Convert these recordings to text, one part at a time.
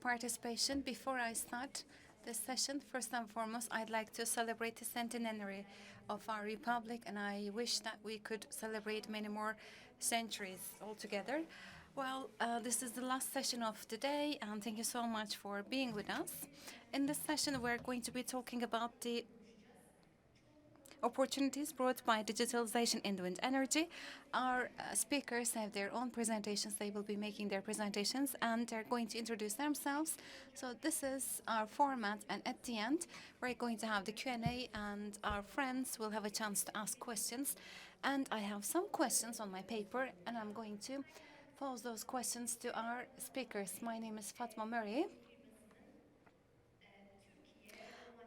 participation. Before I start this session, first and foremost, I'd like to celebrate the centenary of our republic, and I wish that we could celebrate many more centuries altogether. Well, this is the last session of the day, and thank you so much for being with us. In this session, we're going to be talking about the opportunities brought by digitalization in wind energy. Our speakers have their own presentations. They will be making their presentations and they're going to introduce themselves. So this is our format, and at the end we're going to have the Q&A and our friends will have a chance to ask questions. And I have some questions on my paper and I'm going to pose those questions to our speakers. My name is Fatma Murray.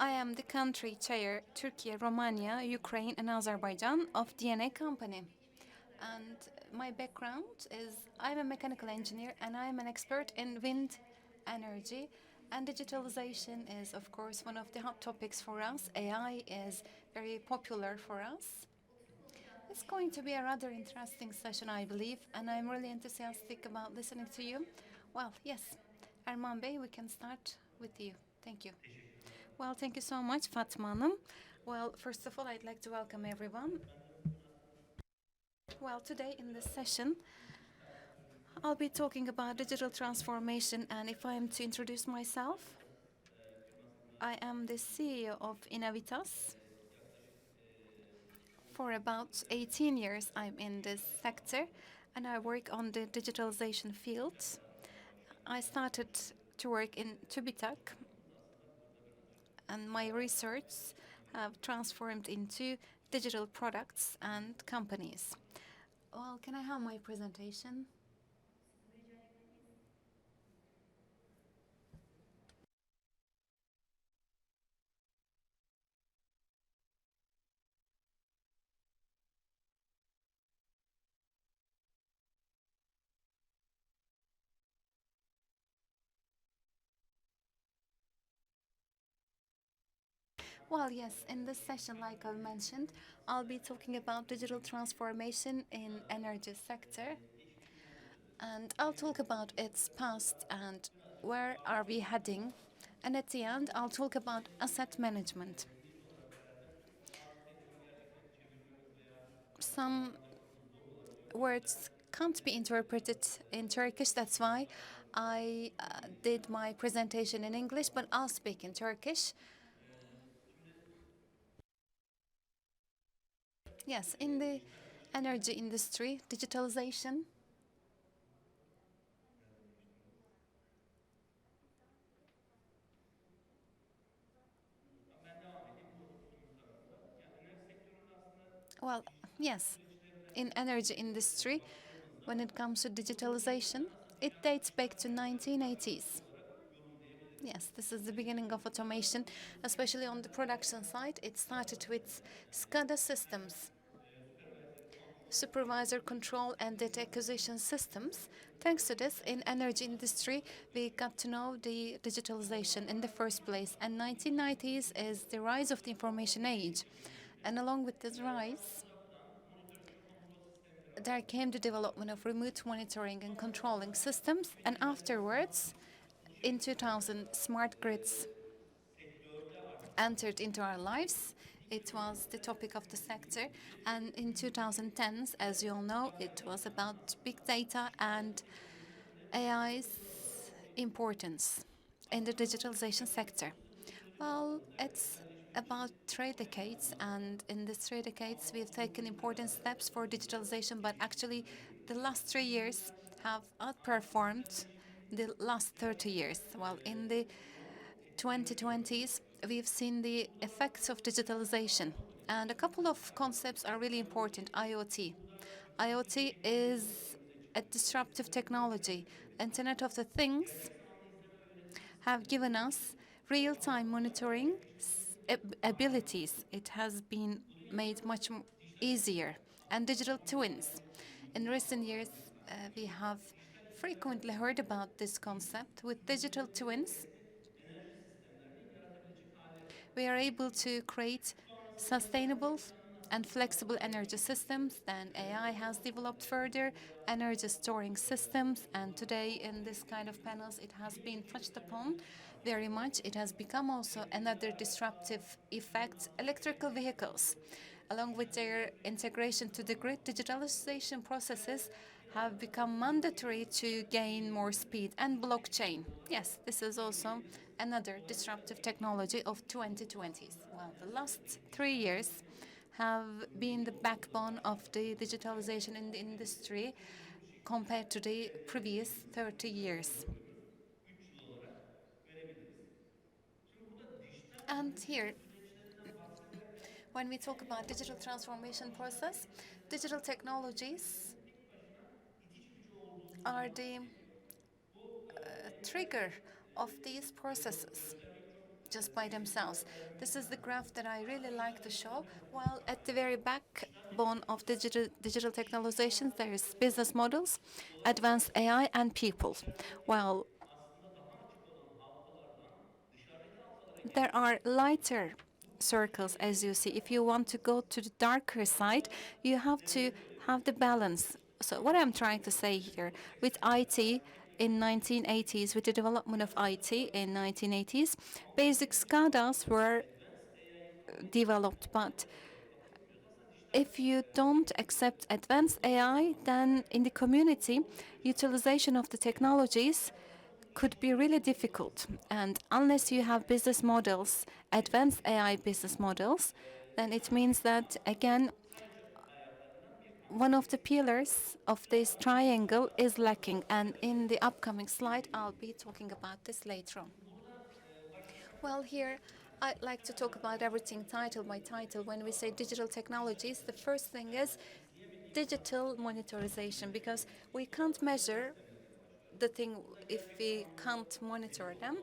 I am the country chair, Turkey, Romania, Ukraine, and Azerbaijan of DNA Company. And my background is I'm a mechanical engineer and I'm an expert in wind energy. And digitalization is, of course, one of the hot topics for us. AI is very popular for us. It's going to be a rather interesting session, I believe, and I'm really enthusiastic about listening to you. Well, yes, Erman Bey, we can start with you. Thank you. Well, thank you so much, Fatma Hanım. Well, first of all, I'd like to welcome everyone. Well, today in this session, I'll be talking about digital transformation, and if I am to introduce myself, I am the CEO of Inavitas. For about 18 years, I'm in this sector, and I work on the digitalization field. I started to work in Tubitak, and my research have transformed into digital products and companies. Well, can I have my presentation? Well, yes, in this session, like I mentioned, I'll be talking about digital transformation in energy sector, and I'll talk about its past and where are we heading. And at the end, I'll talk about asset management. Some words can't be interpreted in Turkish, that's why I did my presentation in English, but I'll speak in Turkish. Yes, in the energy industry, digitalization well, yes, in energy industry, when it comes to digitalization, it dates back to 1980s. Yes, this is the beginning of automation, especially on the production side. It started with SCADA systems, supervisor control and data acquisition systems. Thanks to this, in energy industry, we got to know the digitalization in the first place. And 1990s is the rise of the information age. And along with this rise, there came the development of remote monitoring and controlling systems. And afterwards, in 2000, smart grids entered into our lives. It was the topic of the sector. And in 2010s, as you all know, it was about big data and AI's importance in the digitalization sector. Well, it's about 3 decades, and in these 3 decades, we've taken important steps for digitalization, but actually, the last 3 years have outperformed the last 30 years. Well, in the 2020s, we've seen the effects of digitalization, and a couple of concepts are really important. IoT. IoT is a disruptive technology. Internet of the Things have given us real-time monitoring abilities. It has been made much easier. And digital twins. In recent years, we have frequently heard about this concept. With digital twins, we are able to create sustainable and flexible energy systems. Then AI has developed further energy storing systems, and today in this kind of panels it has been touched upon very much. It has become also another disruptive effect, electrical vehicles. Along with their integration to the grid, digitalization processes have become mandatory to gain more speed, and blockchain. Yes, this is also another disruptive technology of 2020s. Well, the last 3 years have been the backbone of the digitalization in the industry compared to the previous 30 years. And here, when we talk about digital transformation process, digital technologies are the trigger of these processes just by themselves. This is the graph that I really like to show. While at the very backbone of digital technologizations, there is business models, advanced AI, and people. While there are lighter circles, as you see. If you want to go to the darker side, you have to have the balance. So what I'm trying to say here, with IT in 1980s, with the development of IT in 1980s, basic SCADAs were developed, but if you don't accept advanced AI, then in the community, utilization of the technologies could be really difficult. And unless you have business models, advanced AI business models, then it means that, again, one of the pillars of this triangle is lacking. And in the upcoming slide, I'll be talking about this later on. Well, here I'd like to talk about everything title by title. When we say digital technologies, the first thing is digital monitorization, because we can't measure the thing if we can't monitor them.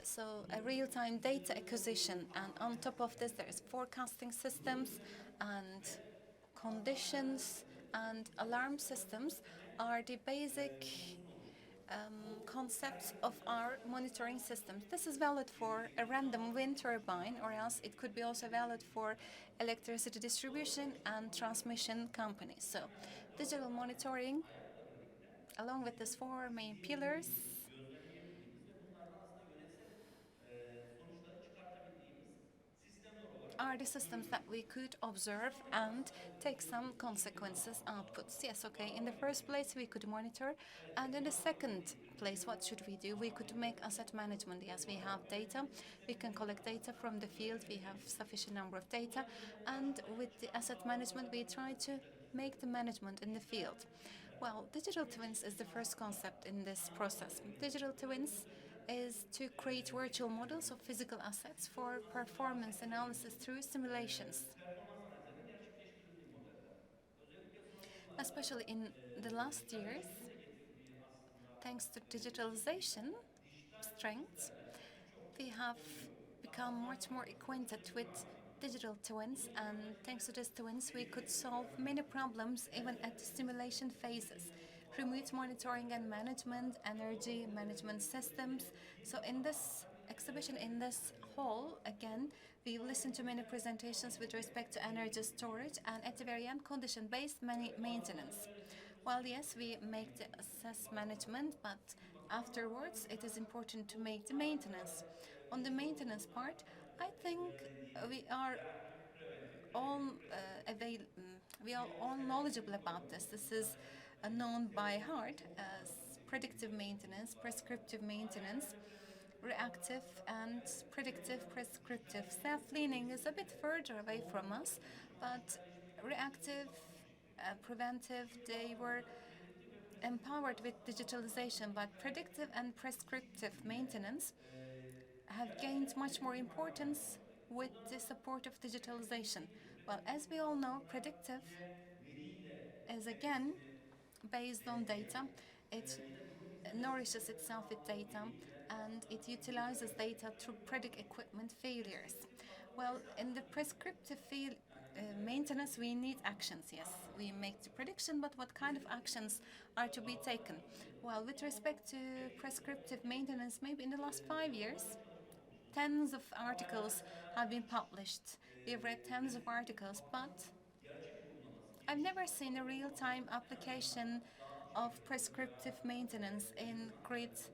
So a real-time data acquisition, and on top of this, there's forecasting systems and conditions and alarm systems are the basic concepts of our monitoring systems. This is valid for a random wind turbine, or else it could be also valid for electricity distribution and transmission companies. So digital monitoring, along with these four main pillars, are the systems that we could observe and take some consequences, outputs. Yes, okay. In the first place, we could monitor. And in the second place, what should we do? We could make asset management. Yes, we have data. We can collect data from the field. We have sufficient number of data. And with the asset management, we try to make the management in the field. Well, digital twins is the first concept in this process. Digital twins is to create virtual models of physical assets for performance analysis through simulations. Especially in the last years, thanks to digitalization strengths, we have become much more acquainted with digital twins, and thanks to these twins, we could solve many problems even at the simulation phases. Remote monitoring and management, energy management systems. So in this exhibition, in this hall, again, we listened to many presentations with respect to energy storage and at the very end, condition-based maintenance. Well, yes, we make the assess management, but afterwards it is important to make the maintenance. On the maintenance part, I think we are all we are all knowledgeable about this. This is known by heart as predictive maintenance, prescriptive maintenance, reactive and predictive prescriptive. Self-cleaning is a bit further away from us, but reactive, preventive, they were empowered with digitalization, but predictive and prescriptive maintenance have gained much more importance with the support of digitalization. Well, as we all know, predictive is again based on data. It nourishes itself with data, and it utilizes data to predict equipment failures. Well, in the prescriptive field, maintenance, we need actions. Yes, we make the prediction, but what kind of actions are to be taken? Well, with respect to prescriptive maintenance, maybe in the last 5 years, tens of articles have been published. We've read tens of articles, but I've never seen a real-time application of prescriptive maintenance in grids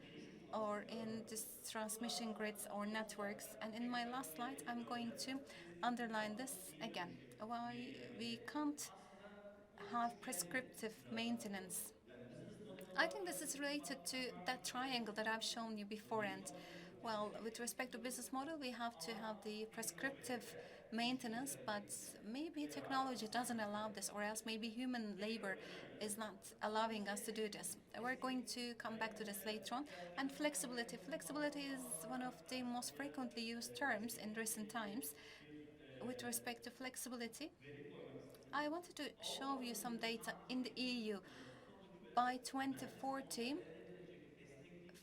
or in this transmission grids or networks. And in my last slide, I'm going to underline this again. Why we can't have prescriptive maintenance. I think this is related to that triangle that I've shown you before. And well, with respect to business model, we have to have the prescriptive maintenance, but maybe technology doesn't allow this, or else maybe human labor is not allowing us to do this. We're going to come back to this later on. And flexibility. Flexibility is one of the most frequently used terms in recent times. With respect to flexibility, I wanted to show you some data in the EU. By 2040,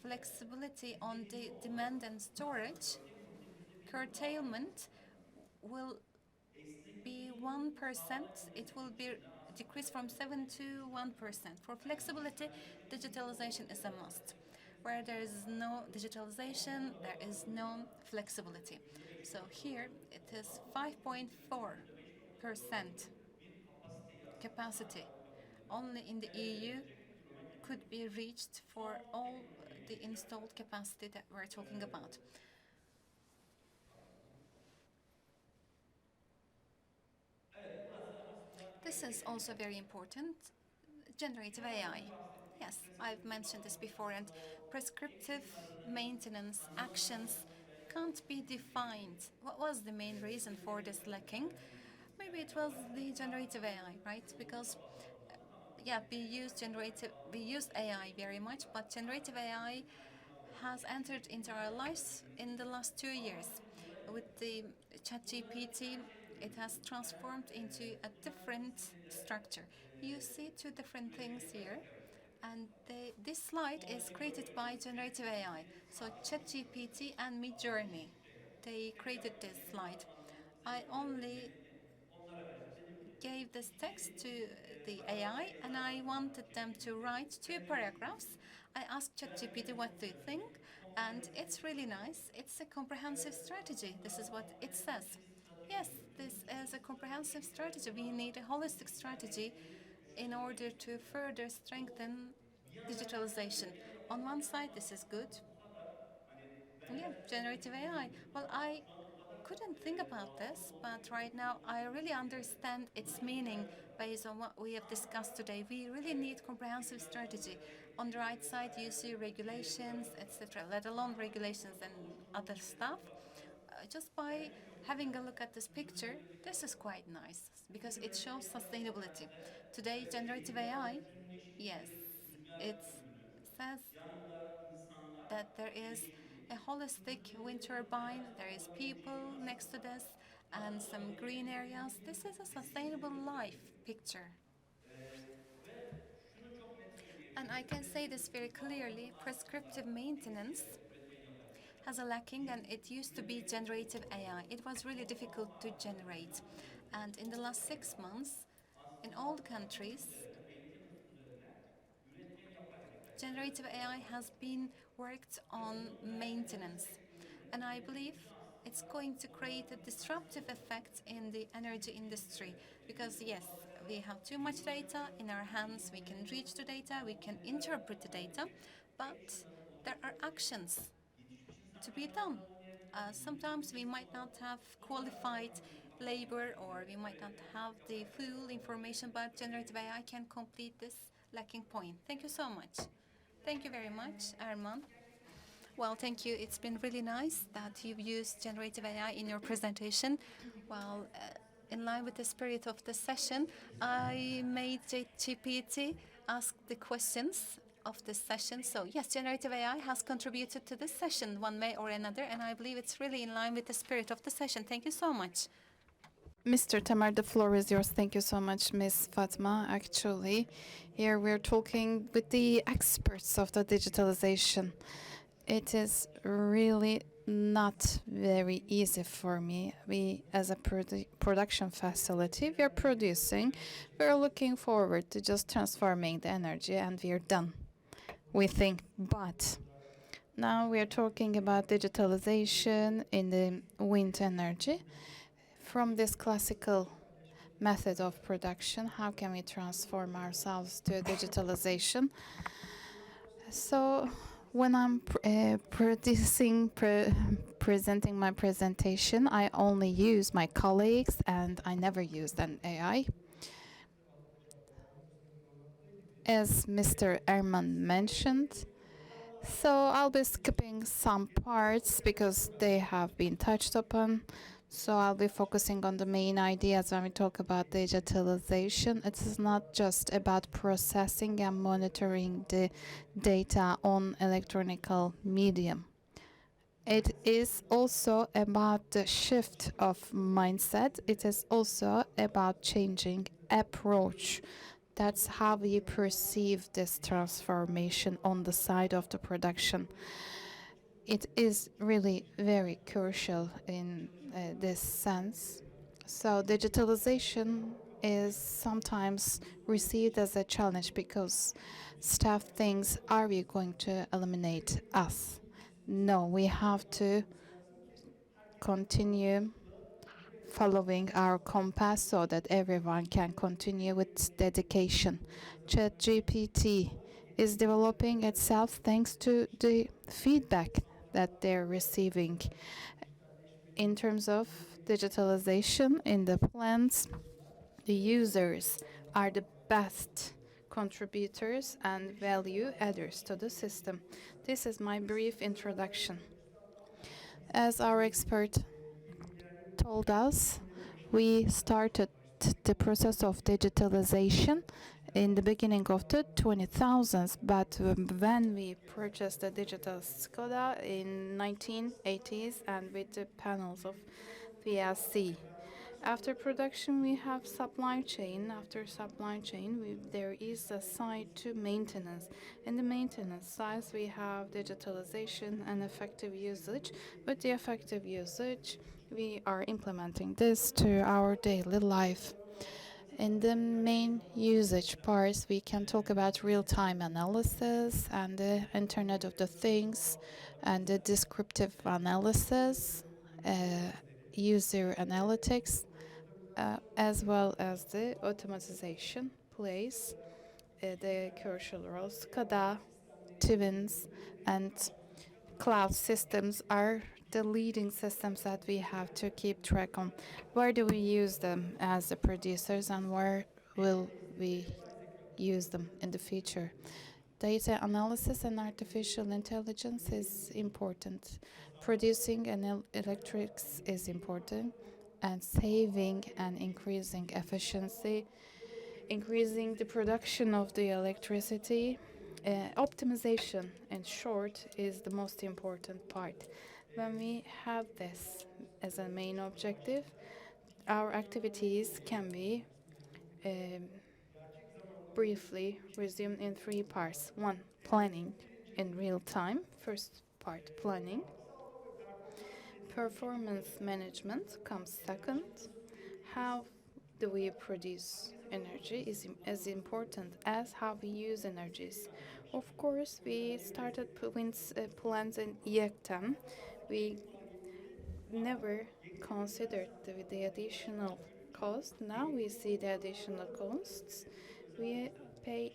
flexibility on the demand and storage, curtailment will be 1%. It will be decreased from 7 to 1%. For flexibility, digitalization is a must. Where there is no digitalization, there is no flexibility. So here it is 5.4% capacity. Only in the EU could be reached for all the installed capacity that we're talking about. This is also very important, generative AI. Yes, I've mentioned this before, and prescriptive maintenance actions can't be defined. What was the main reason for this lacking? Maybe it was the generative AI, right? Because yeah, we use AI very much, but generative AI has entered into our lives in the last 2 years. With the ChatGPT, it has transformed into a different structure. You see two different things here, and this slide is created by generative AI. So ChatGPT and Midjourney, they created this slide. I only gave this text to the AI and I wanted them to write 2 paragraphs. I asked ChatGPT what they think, and it's really nice. It's a comprehensive strategy. This is what it says. Yes, this is a comprehensive strategy. We need a holistic strategy in order to further strengthen digitalization. On one side, this is good. Yeah, generative AI. Well, I couldn't think about this, but right now I really understand its meaning based on what we have discussed today. We really need comprehensive strategy. On the right side, you see regulations, etc., let alone regulations and other stuff. Just by having a look at this picture, this is quite nice because it shows sustainability. Today, generative AI, yes, it says that there is a holistic wind turbine, there is people next to this, and some green areas. This is a sustainable life picture. And I can say this very clearly, prescriptive maintenance has a lacking, and it used to be generative AI. It was really difficult to generate. And in the last 6 months, in all the countries, generative AI has been worked on maintenance. And I believe it's going to create a disruptive effect in the energy industry because, yes, we have too much data in our hands. We can reach the data, we can interpret the data, but there are actions to be done. Sometimes we might not have qualified labor or we might not have the full information, but generative AI can complete this lacking point. Thank you so much. Thank you very much, Arman. Well, thank you. It's been really nice that you've used generative AI in your presentation. Well, in line with the spirit of the session, I made ChatGPT ask the questions of this session. So yes, generative AI has contributed to this session one way or another, and I believe it's really in line with the spirit of the session. Thank you so much. Mr. Tamer, the floor is yours. Thank you so much, Ms. Fatma. Actually, here we're talking with the experts of the digitalization. It is really not very easy for me. We, as a production facility, we are producing. We're looking forward to just transforming the energy, and we are done, we think. But now we are talking about digitalization in the wind energy. From this classical method of production. How can we transform ourselves to digitalization? So when I'm presenting my presentation, I only use my colleagues and I never used an AI. As Mr. Ehrman mentioned, so I'll be skipping some parts because they have been touched upon. So I'll be focusing on the main ideas when we talk about digitalization. It is not just about processing and monitoring the data on electronical medium. It is also about the shift of mindset. It is also about changing approach. That's how we perceive this transformation on the side of the production. It is really very crucial in this sense. So digitalization is sometimes received as a challenge because staff thinks, are we going to eliminate us? No, we have to continue following our compass so that everyone can continue with dedication. ChatGPT is developing itself thanks to the feedback that they're receiving. In terms of digitalization in the plants, the users are the best contributors and value adders to the system. This is my brief introduction. As our expert told us, we started the process of digitalization in the beginning of the 2000s, but when we purchased the digital Skoda in 1980s and with the panels of PLC. After production, we have supply chain. After supply chain, there is a side to maintenance. In the maintenance side, we have digitalization and effective usage. With the effective usage, we are implementing this to our daily life. In the main usage parts, we can talk about real-time analysis and the Internet of the Things and the descriptive analysis, user analytics, as well as the automatization plays the crucial role. SCADA, Twins, and cloud systems are the leading systems that we have to keep track on. Where do we use them as the producers and where will we use them in the future? Data analysis and artificial intelligence is important. Producing electrics is important, and saving and increasing efficiency, increasing the production of the electricity. Optimization, in short, is the most important part. When we have this as a main objective, our activities can be briefly resumed in three parts. One, planning in real time. First part, planning. Performance management comes second. How do we produce energy is as important as how we use energies. Of course, we started wind plants in Yekten. We never considered the additional cost. Now we see the additional costs. We pay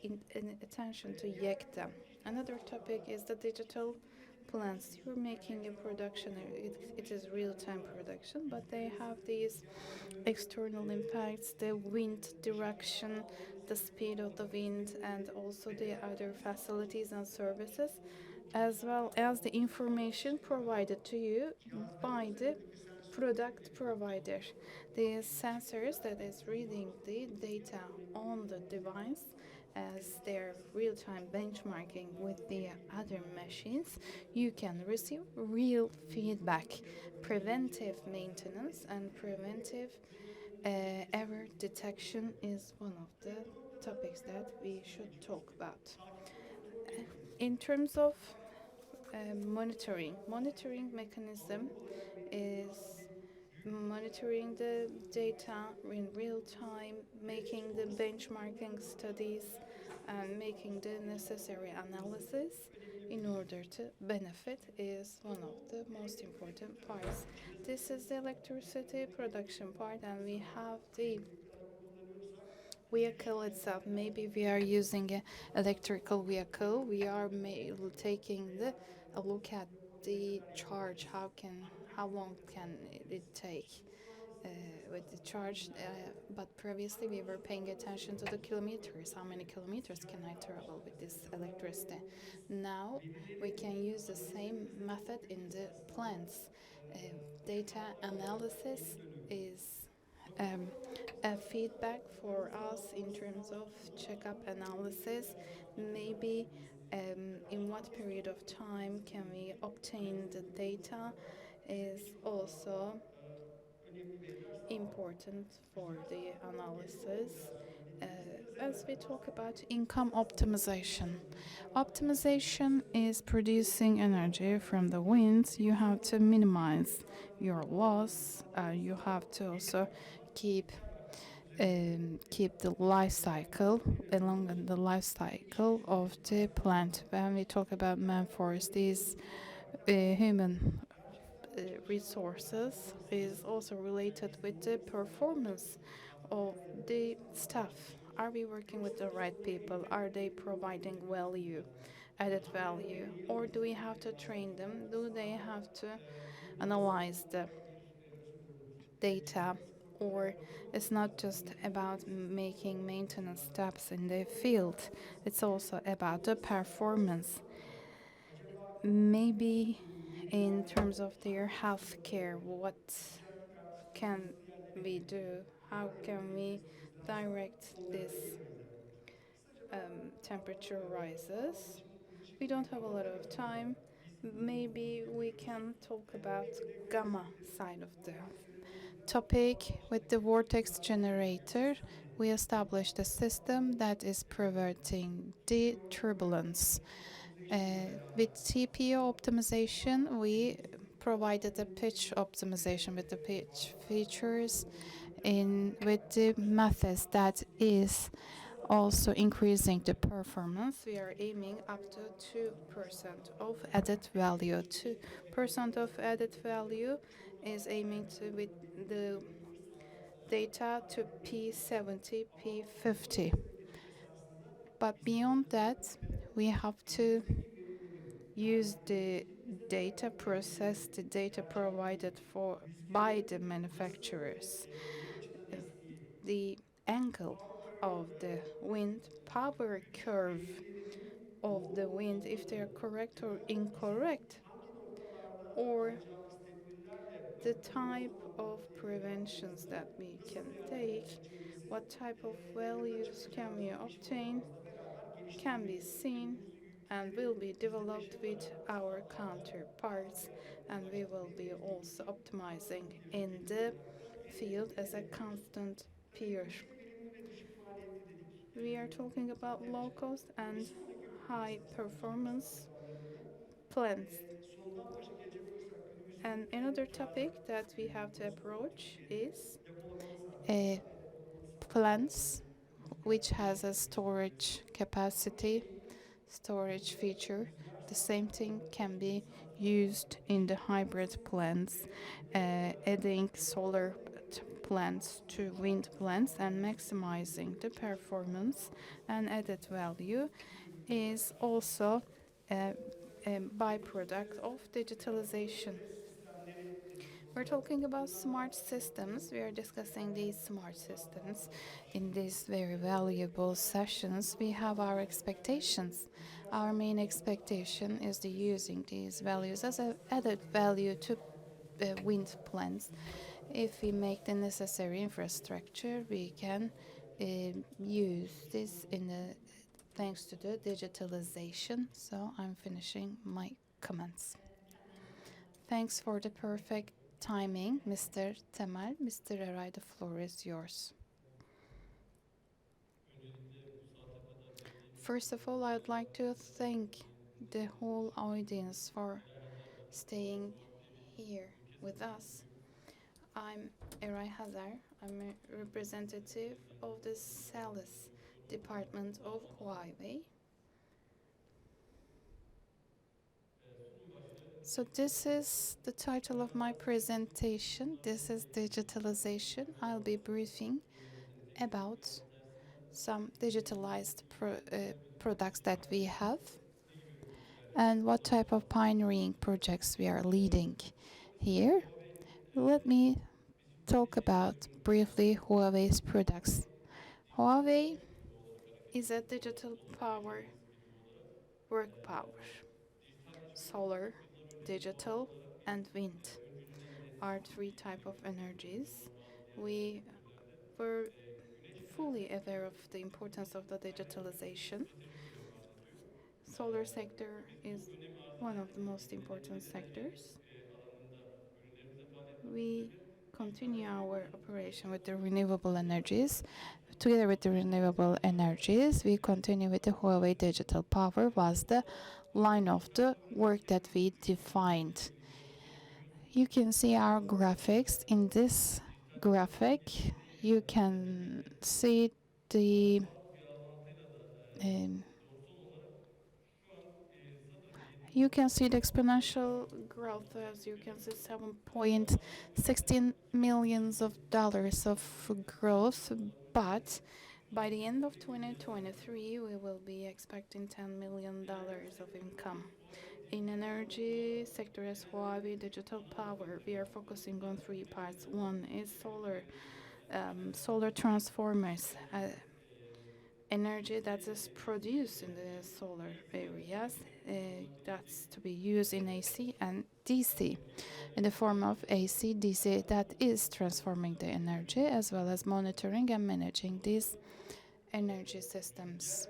attention to Yekten. Another topic is the digital plants. You're making a production, it is real-time production, but they have these external impacts, the wind direction, the speed of the wind, and also the other facilities and services, as well as the information provided to you by the product provider. The sensors that is reading the data on the device as their real-time benchmarking with the other machines, you can receive real feedback. Preventive maintenance and preventive error detection is one of the topics that we should talk about. In terms of monitoring mechanism is monitoring the data in real time, making the benchmarking studies, and making the necessary analysis in order to benefit is one of the most important parts. This is the electricity production part, and we have the vehicle itself. Maybe we are using an electrical vehicle. We are taking a look at the charge. How long can it take uh, with the charge? But previously we were paying attention to the kilometers. How many kilometers can I travel with this electricity? Now we can use the same method in the plants. Uh, Data analysis is um, a feedback for us in terms of checkup analysis. Maybe in what period of time can we obtain the data is also important for the analysis. As we talk about income optimization, optimization is producing energy from the winds. You have to minimize your loss. You have to also keep keep the life cycle along the life cycle of the plant. When we talk about man-force, these human resources is also related with the performance of the staff. Are we working with the right people? Are they providing value, added value? Or do we have to train them? Do they have to analyze the data? Or it's not just about making maintenance steps in the field, it's also about the performance. Maybe in terms of their health care, what can we do? How can we direct this temperature rises? We don't have a lot of time. Maybe we can talk about gamma side of the topic. With the vortex generator, we established a system that is preventing the turbulence. With TPO optimization, we provided a pitch optimization with the pitch features in with the methods that is also increasing the performance. We are aiming up to 2% of added value. 2% of added value is aiming to with the data to P70, P50. But beyond that, we have to use the data, process the data provided for by the manufacturers. The angle of the wind power curve of the wind, if they are correct or incorrect, or the type of preventions that we can take, what type of values can we obtain, can be seen and will be developed with our counterparts, and we will be also optimizing in the field as a constant peer. We are talking about low cost and high performance plans. And another topic that we have to approach is plants which has a storage capacity, storage feature. The same thing can be used in the hybrid plants, adding solar plants to wind plants and maximizing the performance and added value is also a byproduct of digitalization. We're talking about smart systems. We are discussing these smart systems in these very valuable sessions. We have our expectations. Our main expectation is the using these values as an added value to wind plants. If we make the necessary infrastructure, we can use this in the thanks to the digitalization. So I'm finishing my comments. Thanks for the perfect timing, Mr. Temel. Mr. Eray, the floor is yours. First of all, I'd like to thank the whole audience for staying here with us. I'm Eray Hazar. I'm a representative of the sales department of Huawei. So this is the title of my presentation. This is digitalization. I'll be briefing about some digitalized products that we have and what type of pioneering projects we are leading here. Let me talk about briefly Huawei's products. Huawei is a digital power work power. Solar, digital, and wind are three type of energies. We were fully aware of the importance of the digitalization. Solar sector is one of the most important sectors. We continue our operation with the renewable energies. Together with the renewable energies, we continue with the Huawei Digital Power was the line of the work that we defined. You can see our graphics. In this graphic, you can see the um, exponential growth. As you can see, 7.16 millions of dollars of growth. But by the end of 2023, we will be expecting $10 million of income. In energy sector as Huawei Digital Power, we are focusing on three parts. One is solar transformers, energy that is produced in the solar areas. That's to be used in AC and DC in the form of AC, DC that is transforming the energy as well as monitoring and managing these energy systems.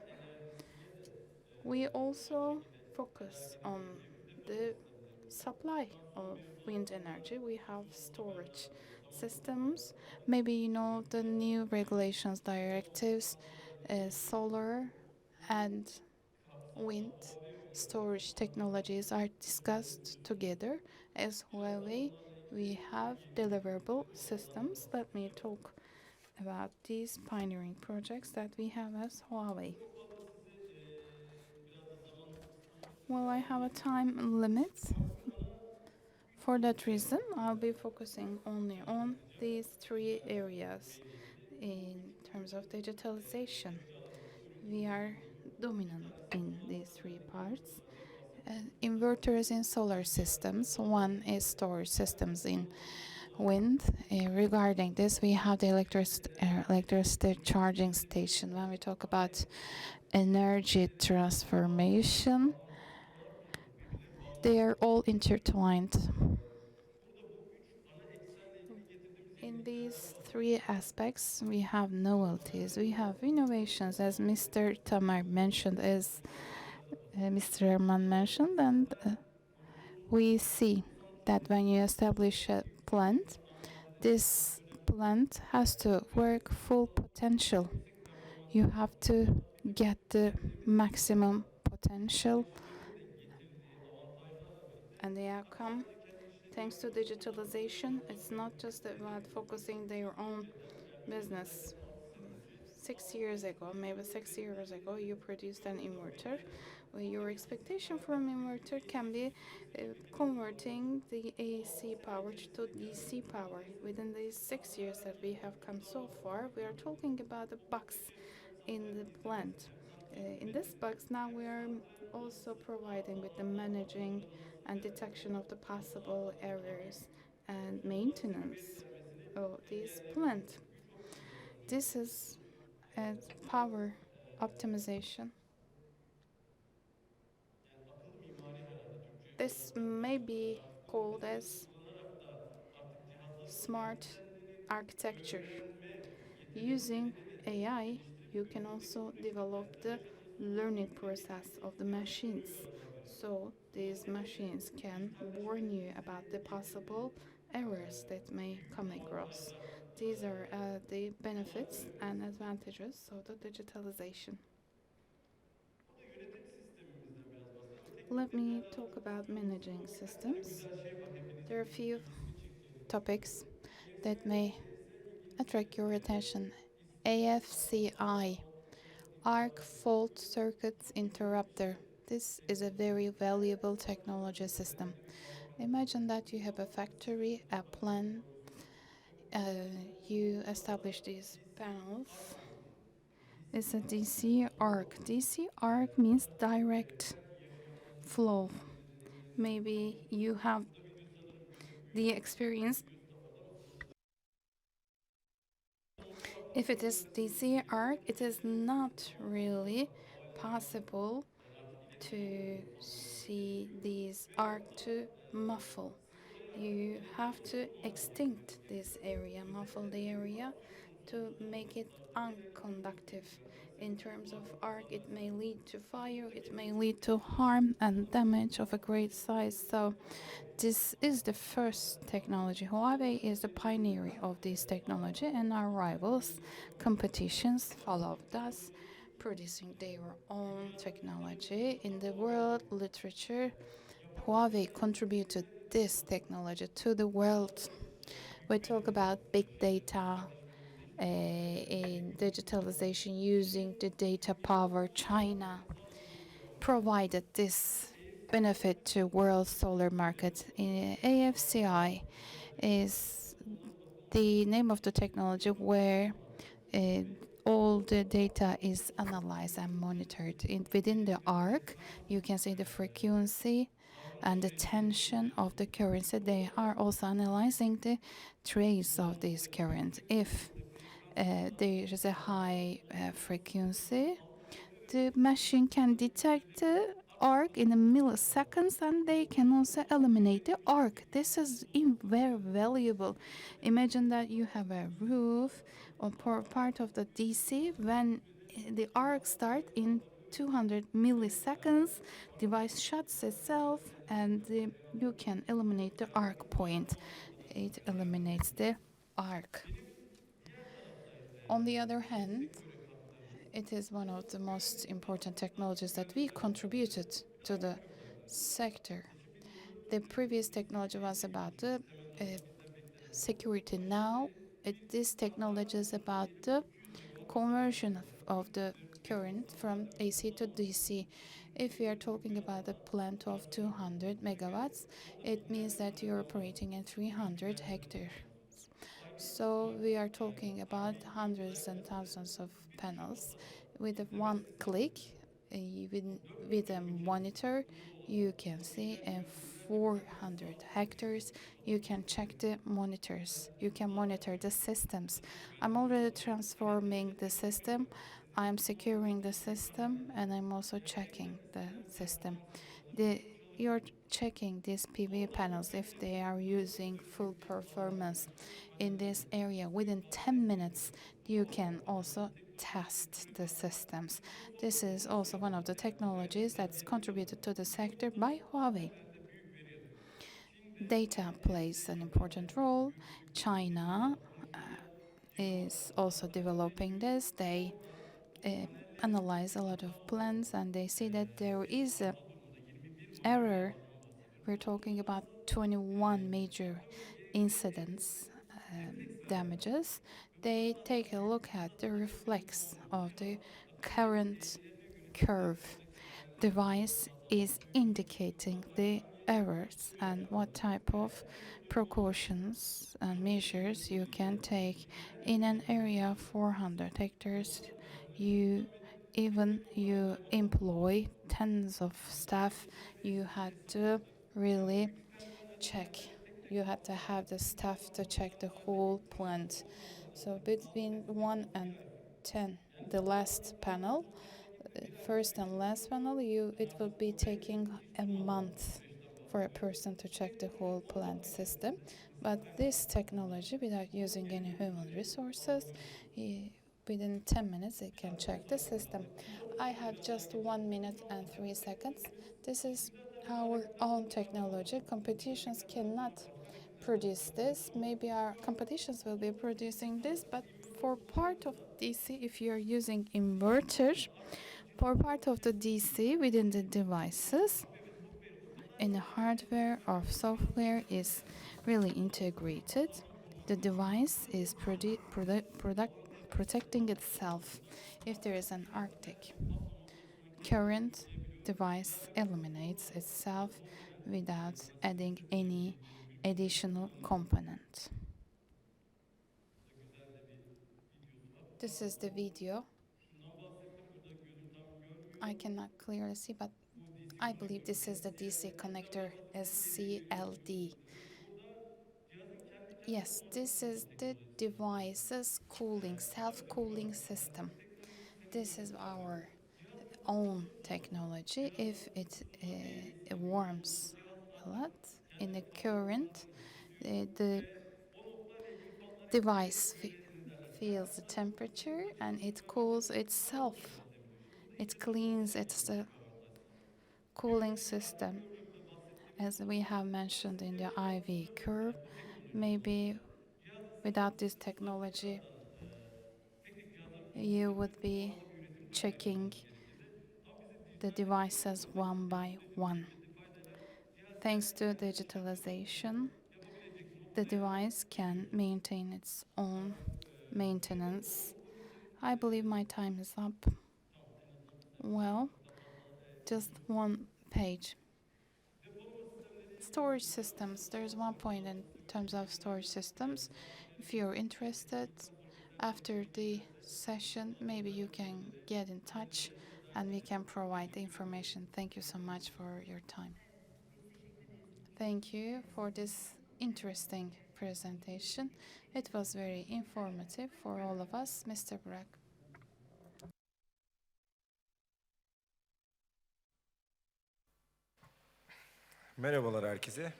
We also focus on the supply of wind energy. We have storage systems. Maybe you know the new regulations, directives, solar and wind storage technologies are discussed together. As Huawei, we have deliverable systems. Let me talk about these pioneering projects that we have as Huawei. Well, I have a time limit. For that reason, I'll be focusing only on these three areas. In terms of digitalization, we are dominant in these three parts. Inverters in solar systems, one is storage systems in wind. Regarding this, we have the electricity charging station. When we talk about energy transformation, they are all intertwined. In these three aspects, we have novelties, we have innovations, as Mr. Tamar mentioned, as Mr. Herman mentioned, and we see that when you establish a plant, this plant has to work full potential. You have to get the maximum potential, and the outcome, thanks to digitalization, it's not just about focusing their own business. 6 years ago, maybe 6 years ago, you produced an inverter. Your expectation from inverter can be converting the AC power to DC power. Within these 6 years that we have come so far, we are talking about a box in the plant. In this box, now we are also providing with the managing and detection of the possible errors and maintenance of this plant. This is a power optimization. This may be called as smart architecture. Using AI, you can also develop the learning process of the machines. So these machines can warn you about the possible errors that may come across. These are the benefits and advantages of the digitalization. Let me talk about managing systems. There are a few topics that may attract your attention. AFCI, Arc Fault Circuit Interrupter. This is a very valuable technology system. Imagine that you have a factory, a plant, you establish these panels, is a DC arc. DC arc means direct flow. Maybe you have the experience. If it is DC arc, it is not really possible to see these arc to muffle. You have to extinct this area, muffle the area to make it unconductive. In terms of arc, it may lead to fire, it may lead to harm and damage of a great size. So this is the first technology. Huawei is the pioneer of this technology, and our rivals, competitions followed us, producing their own technology. In the world literature, Huawei contributed this technology to the world. We talk about big data in digitalization using the data power. China provided this benefit to world solar market. AFCI is the name of the technology where all the data is analyzed and monitored. Within the arc, you can see the frequency and the tension of the current. They are also analyzing the trace of this current. If there is a high frequency, the machine can detect the arc in a milliseconds, and they can also eliminate the arc. This is very valuable. Imagine that you have a roof or part of the DC. When the arc starts in 200 milliseconds, device shuts itself, and you can eliminate the arc point. It eliminates the arc. On the other hand, it is one of the most important technologies that we contributed to the sector. The previous technology was about the security. Now, this technology is about the conversion of the current from AC to DC. If we are talking about a plant of 200 megawatts, it means that you're operating in 300 hectares. So we are talking about hundreds and thousands of panels. With one click, with a monitor, you can see 400 hectares. You can check the monitors. You can monitor the systems. I'm already transforming the system. I'm securing the system, and I'm also checking the system. You're checking these PV panels if they are using full performance in this area. Within 10 minutes, you can also test the systems. This is also one of the technologies that's contributed to the sector by Huawei. Data plays an important role. China is also developing this. They analyze a lot of plans, and they see that there is an error. We're talking about 21 major incidents, damages. They take a look at the reflex of the current curve. Device is indicating the errors and what type of precautions and measures you can take in an area of 400 hectares. You employ tens of staff. You had to really check. You had to have the staff to check the whole plant. So between 1 and 10, the last panel, first and last panel, it will be taking a month for a person to check the whole plant system. But this technology, without using any human resources, within 10 minutes, it can check the system. I have just 1 minute and 3 seconds. This is our own technology. Competitions cannot produce this. Maybe our competitions will be producing this, but for part of DC, if you're using inverter, for part of the DC within the devices, in the hardware or software is really integrated. The device is protecting itself. If there is an arctic current, device eliminates itself without adding any additional component. This is the video I cannot clearly see, but I believe this is the DC connector SCLD. Yes, this is the device's cooling, self-cooling system. This is our own technology. If it warms a lot in the current, the device feels the temperature and it cools itself. It cleans its cooling system, as we have mentioned in the IV curve. Maybe without this technology, you would be checking the devices one by one. Thanks to digitalization, the device can maintain its own maintenance. I believe my time is up. Well, just one page. Storage systems. There's one point in terms of storage systems. If you're interested, after the session, maybe you can get in touch and we can provide the information. Thank you so much for your time. Thank you for this interesting presentation. It was very informative for all of us. Mr. Burak. Merhabalar herkese.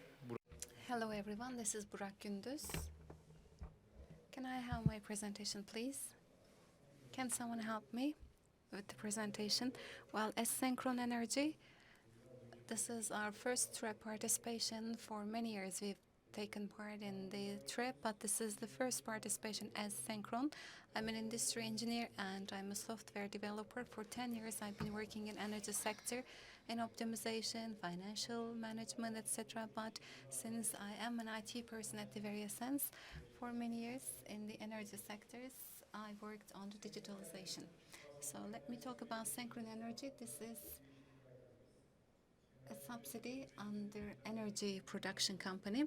Hello everyone, this is Burak Gündüz. Can I have my presentation, please? Can someone help me with the presentation? Well, as Synchron Energy, this is our first trip participation. For many years we've taken part in the trip, but this is the first participation as Synchron. I'm an industry engineer and I'm a software developer. For 10 years I've been working in energy sector in optimization, financial management, etc. But since I am an IT person at the very essence, for many years in the energy sectors, I worked on the digitalization. So let me talk about Synchron Energy. This is a subsidy under energy production company.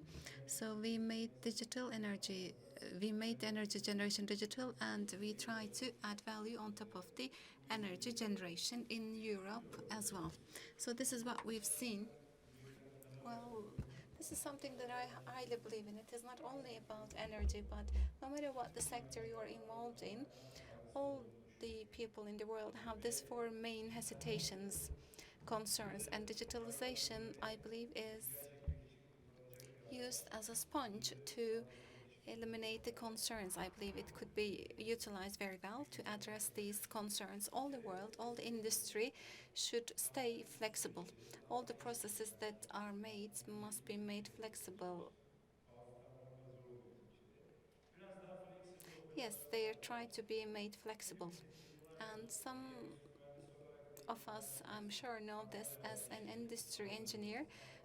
So we made digital energy, we made energy generation digital, and we try to add value on top of the energy generation in Europe as well. So this is what we've seen. Well, this is something that I highly believe in. It is not only about energy, but no matter what the sector you are involved in, all the people in the world have these four main hesitations, concerns, and digitalization, I believe, is used as a sponge to eliminate the concerns. I believe it could be utilized very well to address these concerns. All the world, all the industry should stay flexible. All the processes that are made must be made flexible. Yes, they are trying to be made flexible. And some of us, I'm sure, know this as an industry engineer.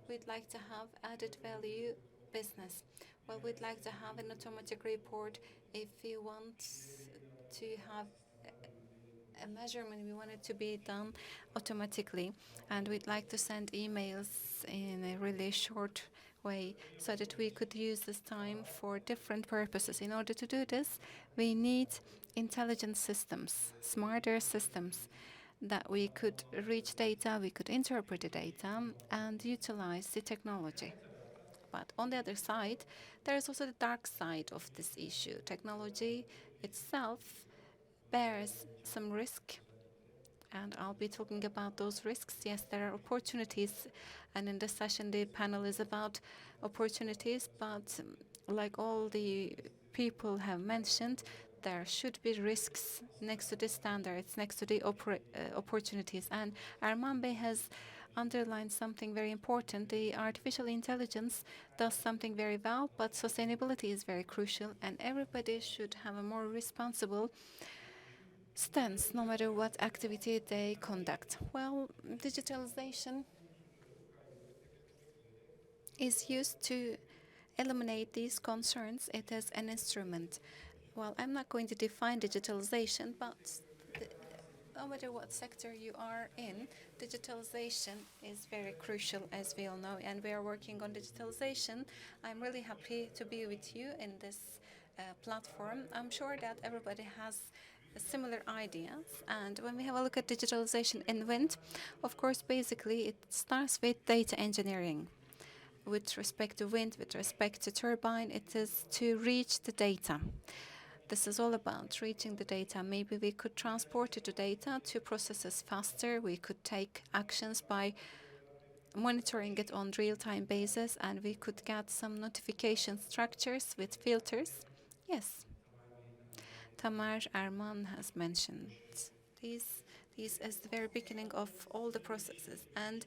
We'd like to have added value business. Well, we'd like to have an automatic report if we want to have a measurement, we want it to be done automatically. And we'd like to send emails in a really short way so that we could use this time for different purposes. In order to do this, we need intelligent systems, smarter systems, that we could reach data, we could interpret the data, and utilize the technology. But on the other side, there is also the dark side of this issue. Technology itself bears some risk, and I'll be talking about those risks. Yes, there are opportunities, and in this session the panel is about opportunities, but like all the people have mentioned, there should be risks next to the standards, next to the opportunities. And Arman Bey has underlined something very important. The artificial intelligence does something very well, but sustainability is very crucial, and everybody should have a more responsible stance, no matter what activity they conduct. Well, digitalization is used to eliminate these concerns. It is an instrument. Well, I'm not going to define digitalization, but no matter what sector you are in, digitalization is very crucial, as we all know, and we are working on digitalization. I'm really happy to be with you in this platform. I'm sure that everybody has similar ideas. And when we have a look at digitalization in wind, of course, basically it starts with data engineering. With respect to wind, with respect to turbine, it is to reach the data. This is all about reaching the data. Maybe we could transport the data to processes faster. We could take actions by monitoring it on real-time basis, and we could get some notification structures with filters. Yes, Tamar Arman has mentioned these. These is the very beginning of all the processes. And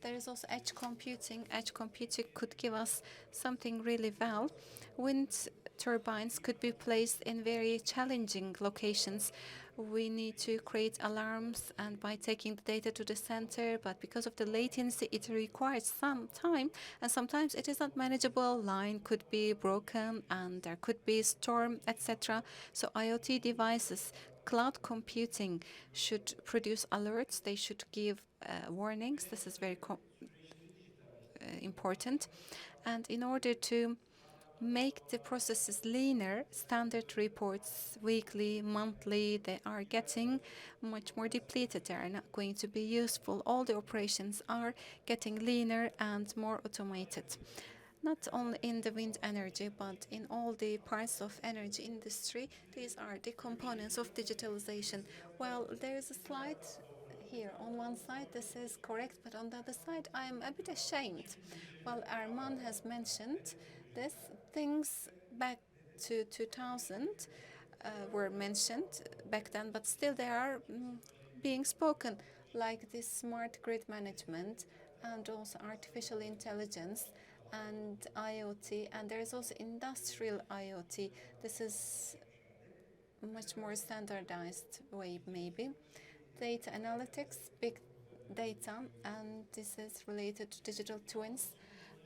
there is also edge computing. Edge computing could give us something really well. Wind turbines could be placed in very challenging locations. We need to create alarms and by taking the data to the center, but because of the latency, it requires some time, and sometimes it is not manageable. Line could be broken and there could be storm, etc. So IoT devices, cloud computing should produce alerts. They should give warnings. This is very important. And in order to make the processes leaner, standard reports weekly, monthly, they are getting much more depleted. They are not going to be useful. All the operations are getting leaner and more automated. Not only in the wind energy, but in all the parts of energy industry, these are the components of digitalization. Well, there is a slide here. On one side, this is correct, but on the other side, I am a bit ashamed. Well, Arman has mentioned this. Things back to 2000 were mentioned back then, but still they are being spoken, like this smart grid management and also artificial intelligence and IoT, and there is also industrial IoT. This is much more standardized way, maybe. Data analytics, big data, and this is related to digital twins.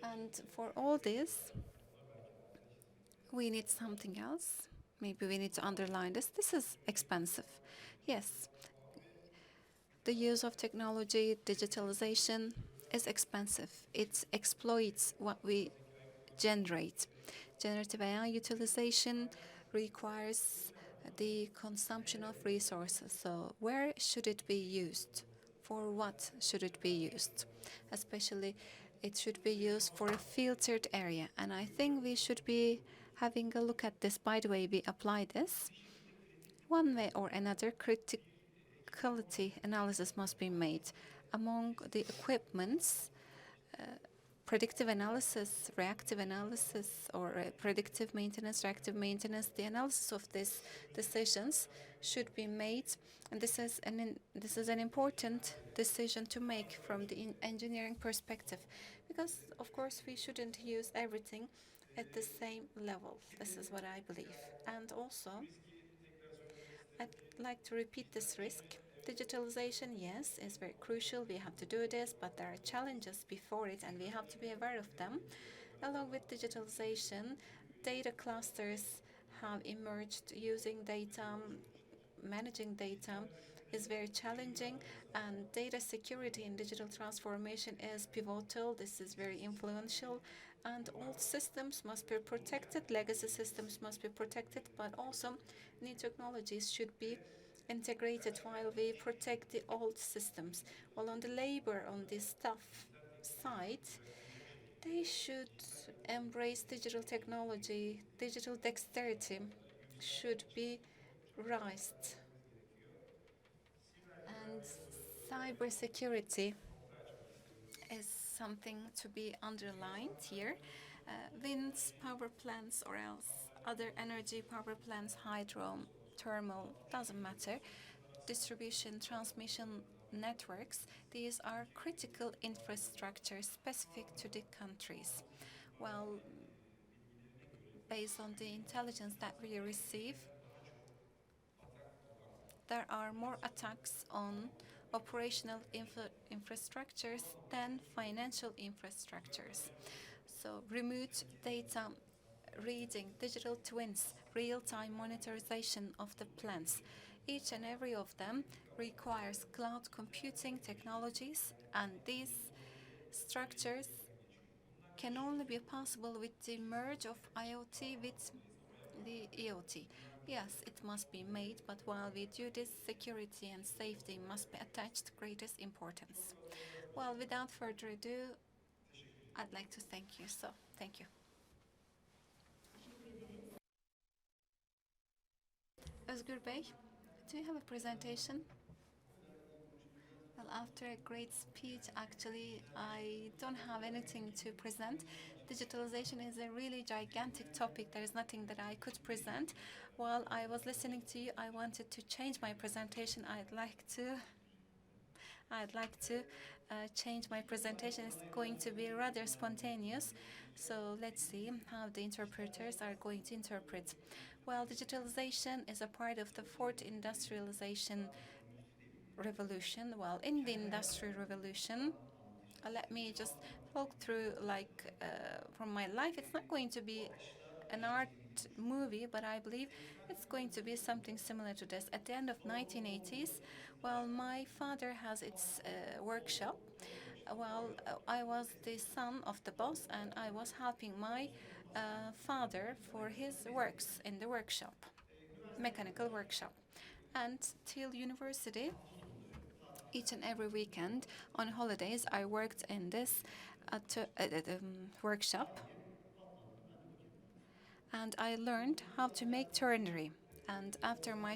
And for all this, we need something else. Maybe we need to underline this. This is expensive. Yes, the use of technology, digitalization is expensive. It exploits what we generate. Generative AI utilization requires the consumption of resources. So where should it be used? For what should it be used? Especially, it should be used for a filtered area. And I think we should be having a look at this. By the way, we apply this. One way or another, criticality analysis must be made. Among the equipments, predictive analysis, reactive analysis, or predictive maintenance, reactive maintenance, the analysis of these decisions should be made. And this is an important decision to make from the engineering perspective, because of course we shouldn't use everything at the same level. This is what I believe. And also, I'd like to repeat this risk. Digitalization, yes, is very crucial. We have to do this, but there are challenges before it, and we have to be aware of them. Along with digitalization, data clusters have emerged. Using data, managing data is very challenging, and data security in digital transformation is pivotal. This is very influential, and all systems must be protected. Legacy systems must be protected, but also new technologies should be integrated while we protect the old systems. While on the labor, on the staff side, they should embrace digital technology. Digital dexterity should be raised. And cybersecurity is something to be underlined here. Wind power plants or else other energy power plants, hydro, thermal, doesn't matter. Distribution, transmission networks, these are critical infrastructure specific to the countries. Well, based on the intelligence that we receive, there are more attacks on operational infrastructures than financial infrastructures. So remote data reading, digital twins, real-time monitorization of the plants. Each and every of them requires cloud computing technologies, and these structures can only be possible with the merge of IoT with the EOT. Yes, it must be made, but while we do this, security and safety must be attached greatest importance. Well, without further ado, I'd like to thank you. So, thank you. Özgür Bey, do you have a presentation? Well, after a great speech, actually, I don't have anything to present. Digitalization is a really gigantic topic. There is nothing that I could present. While I was listening to you, I wanted to change my presentation. I'd like to change my presentation. It's going to be rather spontaneous. So let's see how the interpreters are going to interpret. Well, digitalization is a part of the fourth industrialization revolution. Well, in the industrial revolution, let me just talk through from my life. It's not going to be an art movie, but I believe it's going to be something similar to this. At the end of 1980s, well, my father has its workshop. I was the son of the boss, and I was helping my father for his works in the workshop, mechanical workshop. And till university, each and every weekend on holidays, I worked in this workshop, and I learned how to make turnery. And after my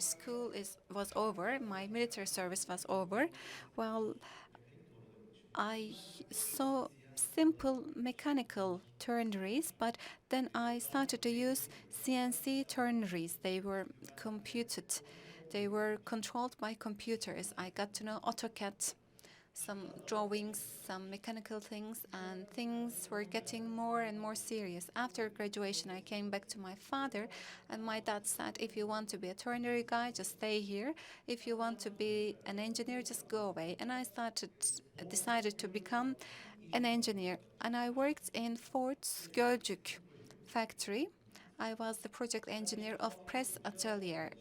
was over, my military service was over, well, I saw simple mechanical turneries, but then I started to use CNC turneries. They were computed, they were controlled by computers. I got to know AutoCAD, some drawings, some mechanical things, and things were getting more and more serious. After graduation, I came back to my father, and my dad said, if you want to be a ternary guy, just stay here. If you want to be an engineer, just go away. And I decided to become an engineer, and I worked in Ford's Gölcük factory. I was the project engineer of Press Atelier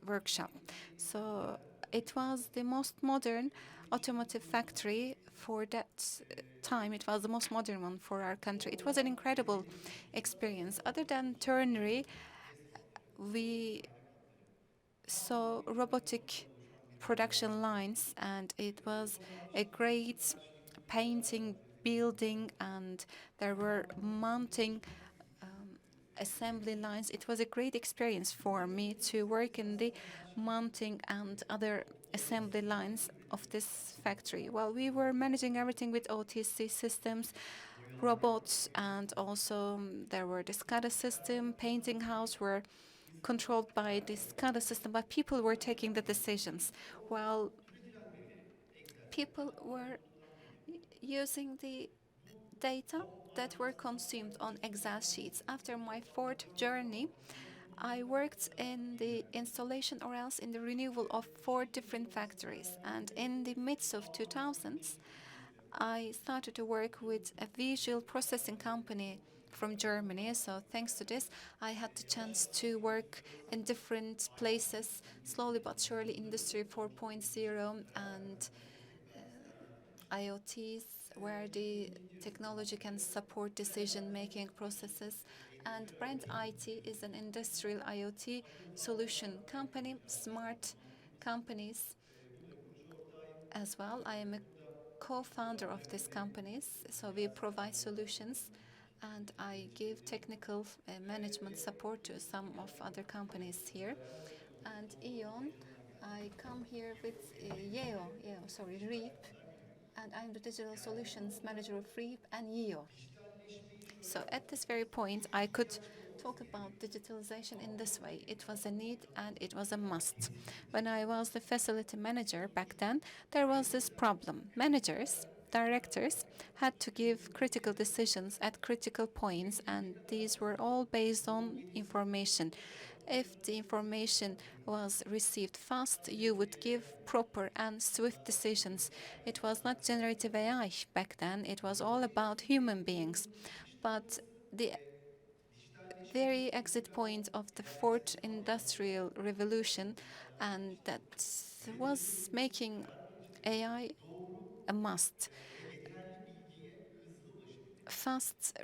workshop. So it was the most modern automotive factory for that time. It was the most modern one for our country. It was an incredible experience. Other than ternary, we saw robotic production lines, and it was a great painting, building, and there were mounting assembly lines. It was a great experience for me to work in the mounting and other assembly lines of this factory. Well, we were managing everything with OTC systems, robots, and also there were the SCADA system. Painting house were controlled by the SCADA system, but people were taking the decisions. Well, people were using the data that were consumed on Excel sheets. After my fourth journey, I worked in the installation or else in the renewal of 4 different factories. And in the midst of 2000s, I started to work with a visual processing company from Germany. So thanks to this, I had the chance to work in different places, slowly but surely, Industry 4.0 and IoTs, where the technology can support decision-making processes. And Brand IT is an industrial IoT solution company, smart companies as well. I am a co-founder of these companies, so we provide solutions, and I give technical management support to some of other companies here. And E.ON, I come here with REAP, and I'm the digital solutions manager of REAP and YEO. So at this very point, I could talk about digitalization in this way. It was a need and it was a must. When I was the facility manager back then, there was this problem. Managers, directors had to give critical decisions at critical points, and these were all based on information. If the information was received fast, you would give proper and swift decisions. It was not generative AI back then, it was all about human beings. But the very exit point of the fourth industrial revolution, and that was making AI a must. Fast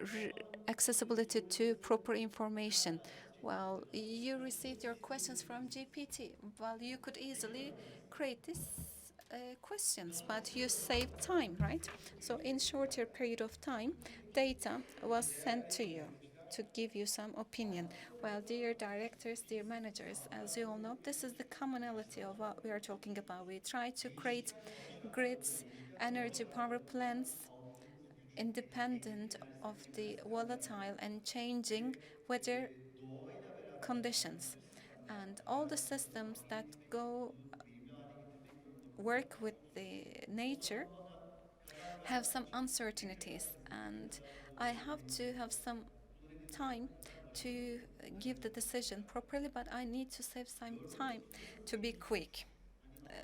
accessibility to proper information Well, you received your questions from GPT. Well, you could easily create these questions, but you saved time, right? So in shorter period of time, data was sent to you to give you some opinion. Well, dear directors, dear managers, as you all know, this is the commonality of what we are talking about. We try to create grids, energy power plants, independent of the volatile and changing weather conditions. And all the systems that go work with the nature have some uncertainties, and I have to have some time to give the decision properly, but I need to save some time to be quick.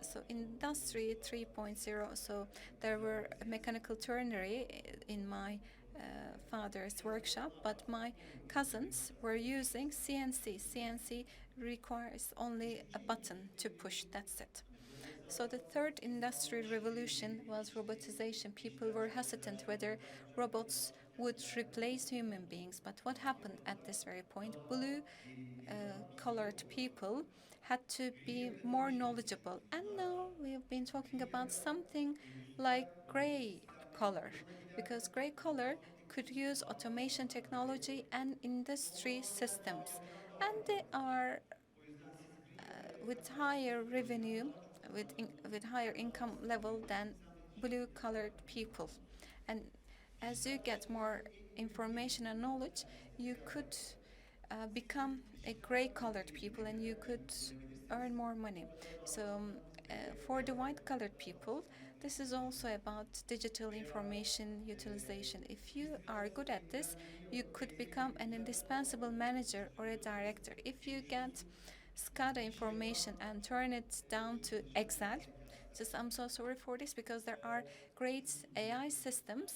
So industry 3.0, so there were a mechanical turnery in my father's workshop, but my cousins were using CNC. CNC requires only a button to push, that's it. So the third industrial revolution was robotization. People were hesitant whether robots would replace human beings. But what happened at this very point? Blue colored people had to be more knowledgeable. And now we've been talking about something like gray color, because gray color could use automation technology and industry systems. And they are with higher revenue, with higher income level than blue colored people. And as you get more information and knowledge, you could become a gray colored people and you could earn more money. So for the white colored people, this is also about digital information utilization. If you are good at this, you could become an indispensable manager or a director. If you get SCADA information and turn it down to Excel, just I'm so sorry for this because there are great AI systems.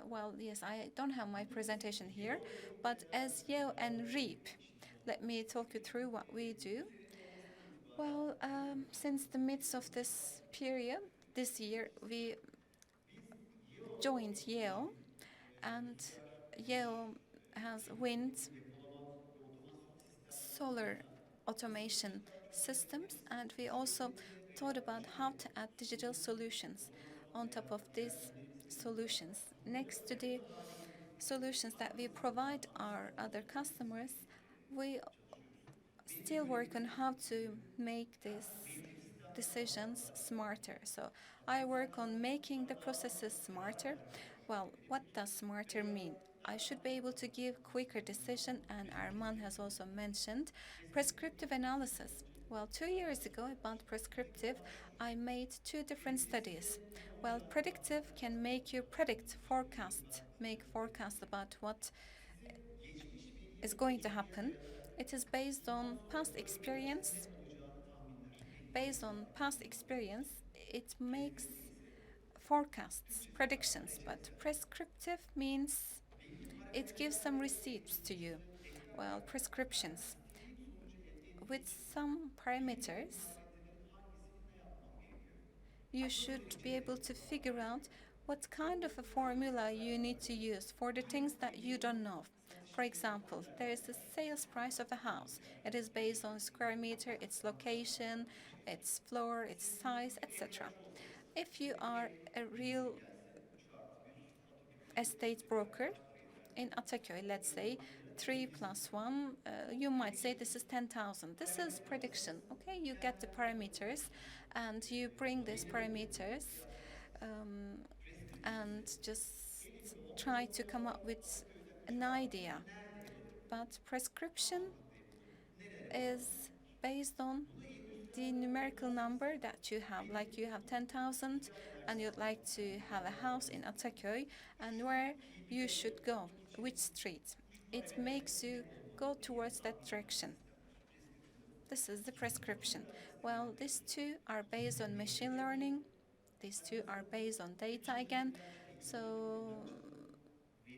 Well, yes, I don't have my presentation here, but as Yeo and Reap, let me talk you through what we do. Well, since the midst of this period, this year, we joined Yale, and Yale has wind, solar automation systems, and we also thought about how to add digital solutions on top of these solutions. Next to the solutions that we provide our other customers, we still work on how to make these decisions smarter. So I work on making the processes smarter. Well, what does smarter mean? I should be able to give quicker decision, and Arman has also mentioned prescriptive analysis. Well, 2 years ago about prescriptive, I made two different studies. Well, predictive can make you predict, forecast, make forecast about what is going to happen. It is based on past experience. Based on past experience, it makes forecasts, predictions, but prescriptive means it gives some receipts to you. Well, prescriptions with some parameters, you should be able to figure out what kind of a formula you need to use for the things that you don't know. For example, there is the sales price of a house. It is based on square meter, its location, its floor, its size, etc. If you are a real estate broker in Ataköy, let's say 3 plus 1, you might say this is 10,000. This is prediction, okay? You get the parameters and you bring these parameters um, and just try to come up with an idea. But prescription is based on the numerical number that you have. Like you have 10,000 and you'd like to have a house in Ataköy, and where you should go, which street. It makes you go towards that direction. This is the prescription. Well, these two are based on machine learning. These two are based on data again. So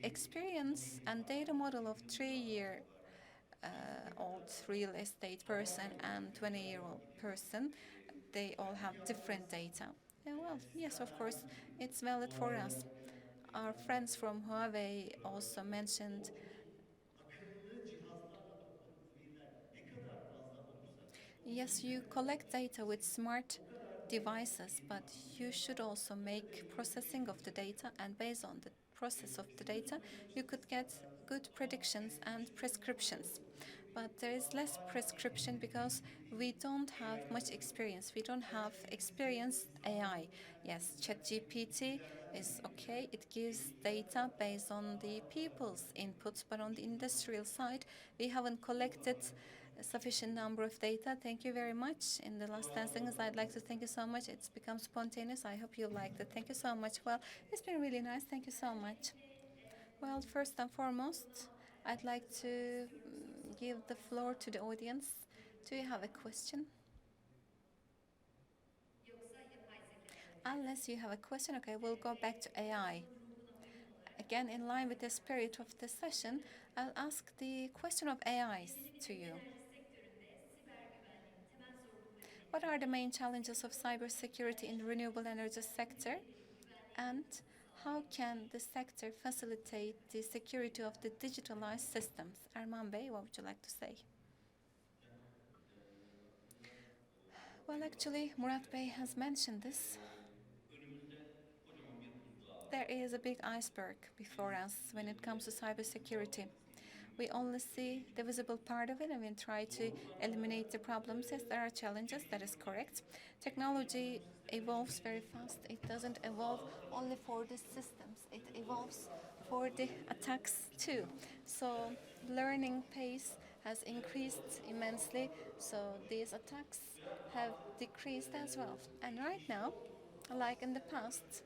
experience and data model of 3-year old real estate person and 20-year-old person, they all have different data. Well, yes, of course, it's valid for us. Our friends from Huawei also mentioned Yes, you collect data with smart devices, but you should also make processing of the data, and based on the process of the data, you could get good predictions and prescriptions. But there is less prescription because we don't have much experience. We don't have experienced AI. Yes, ChatGPT is okay. It gives data based on the people's inputs, but on the industrial side, we haven't collected a sufficient number of data. Thank you very much. In the last 10 seconds, I'd like to thank you so much. It's become spontaneous. I hope you liked it. Thank you so much. Well, it's been really nice. Thank you so much. Well, first and foremost, I'd like to give the floor to the audience. Do you have a question? Unless you have a question, okay, we'll go back to AI. Again, in line with the spirit of the session, I'll ask the question of AIs to you. What are the main challenges of cybersecurity in the renewable energy sector? And how can the sector facilitate the security of the digitalized systems? Erman Bey, what would you like to say? Well, actually, Murat Bey has mentioned this. There is a big iceberg before us when it comes to cybersecurity. We only see the visible part of it and we try to eliminate the problems. Yes, there are challenges, that is correct. Technology evolves very fast. It doesn't evolve only for the systems, it evolves for the attacks too. So learning pace has increased immensely, so these attacks have decreased as well. And right now, like in the past,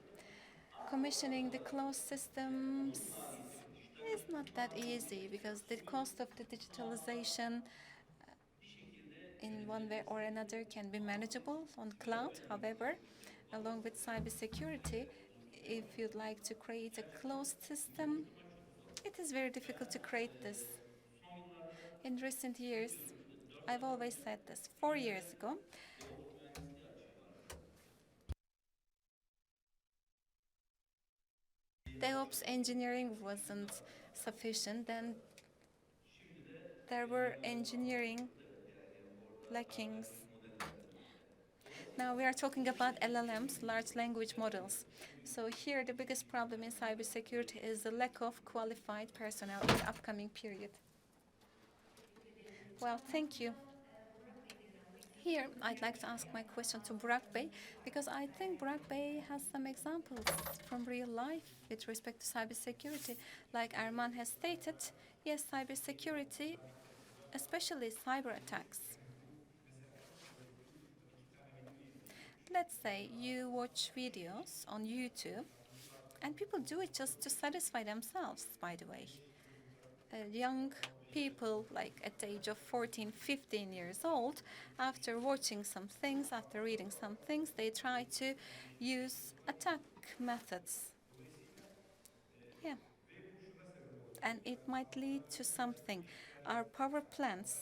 commissioning the closed systems is not that easy because the cost of the digitalization in one way or another can be manageable on cloud. However, along with cybersecurity, if you'd like to create a closed system, it is very difficult to create this. In recent years, I've always said this, 4 years ago, DevOps engineering wasn't sufficient, then there were engineering lackings. Now we are talking about LLMs, large language models. So here the biggest problem in cybersecurity is the lack of qualified personnel in the upcoming period. Well, thank you. Here, I'd like to ask my question to Burak Bey, because I think Burak Bey has some examples from real life with respect to cybersecurity. Like Erman has stated, yes, cybersecurity, especially cyber attacks. Let's say you watch videos on YouTube, and people do it just to satisfy themselves, by the way. Young people, like at the age of 14, 15 years old, after watching some things, after reading some things, they try to use attack methods. Yeah. And it might lead to something. Our power plants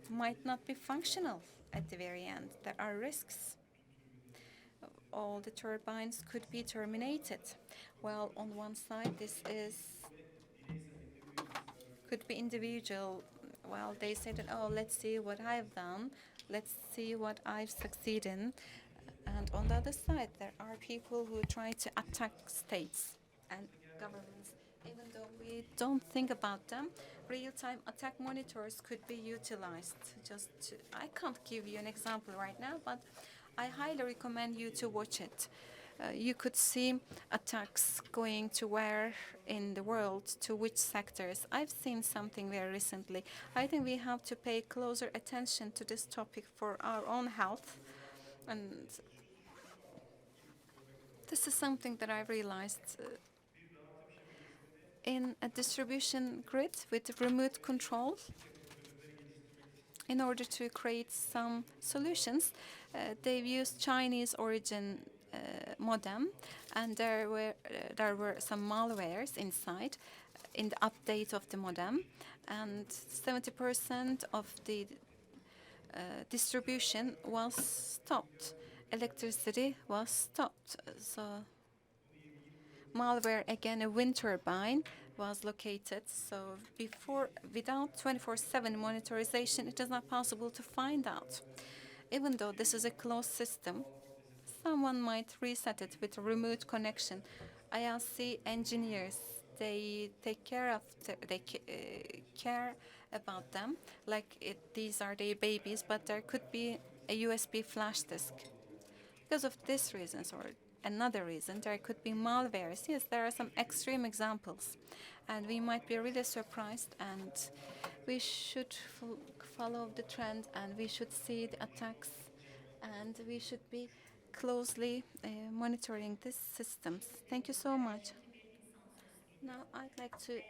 might not be functional at the very end. There are risks. All the turbines could be terminated. Well, on one side, this could be individual. Well, they say that, oh, let's see what I've done. Let's see what I've succeeded in. And on the other side, there are people who try to attack states and governments. Even though we don't think about them, real-time attack monitors could be utilized. I can't give you an example right now, but I highly recommend you to watch it. You could see attacks going to where in the world, to which sectors. I've seen something very recently. I think we have to pay closer attention to this topic for our own health. And this is something that I realized in a distribution grid with remote control. In order to create some solutions, they've used Chinese origin modem, and there were some malwares inside in the update of the modem, and 70% of the distribution was stopped. Electricity was stopped. So malware, again, a wind turbine, was located. So without 24/7 monitorization, it is not possible to find out. Even though this is a closed system, someone might reset it with a remote connection. IRC engineers, they take care of care about them like these are their babies, but there could be a USB flash disk. Because of this reasons or another reason, there could be malwares. Yes, there are some extreme examples, and we might be really surprised. And we should follow the trend, and we should see the attacks, and we should be closely monitoring these systems. Thank you so much. Now I'd like to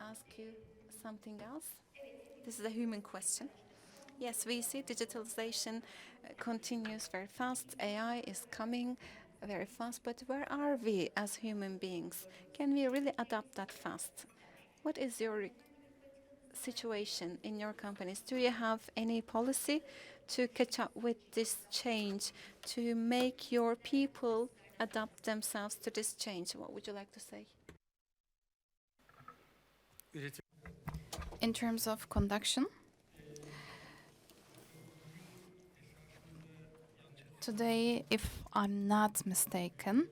ask you something else. This is a human question. Yes, we see digitalization continues very fast. AI is coming very fast, but where are we as human beings? Can we really adapt that fast? What is your situation in your companies? Do you have any policy to catch up with this change, to make your people adapt themselves to this change? What would you like to say? Üretim In terms of conduction, today, if I'm not mistaken,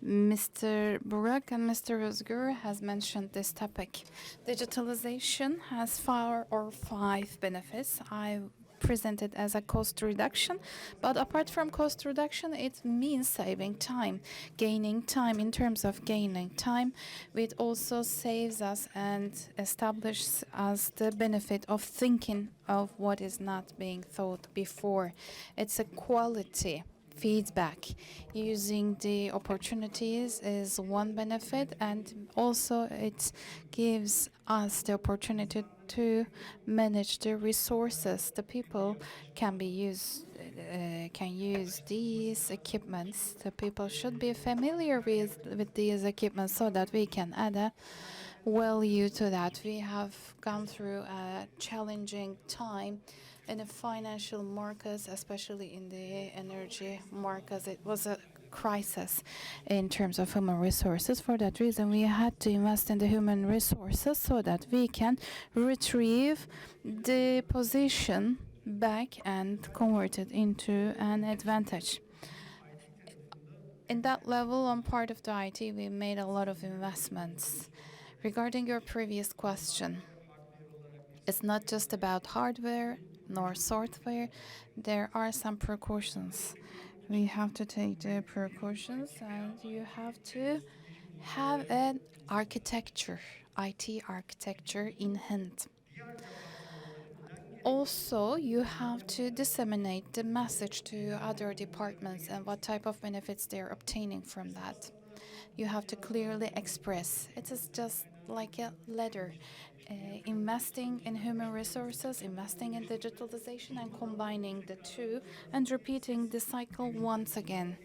Mr. Burak and Mr. Özgür has mentioned this topic. Digitalization has 4 or 5 benefits. I presented as a cost reduction, but apart from cost reduction, it means saving time, gaining time. In terms of gaining time, it also saves us and establishes us the benefit of thinking of what is not being thought before. It's a quality feedback. Using the opportunities is one benefit, and also it gives us the opportunity to manage the resources. The people can use these equipments. The people should be familiar with these equipments so that we can add a value to that. We have gone through a challenging time in the financial markets, especially in the energy markets. It was a crisis in terms of human resources. For that reason, we had to invest in the human resources so that we can retrieve the position back and convert it into an advantage. In that level, on part of the IT, we made a lot of investments. Regarding your previous question, it's not just about hardware nor software. There are some precautions. We have to take the precautions, and you have to have an architecture, IT architecture in hand. Also, you have to disseminate the message to other departments and what type of benefits they're obtaining from that. You have to clearly express. It is just like a letter. Investing in human resources, investing in digitalization, and combining the two, and repeating the cycle once again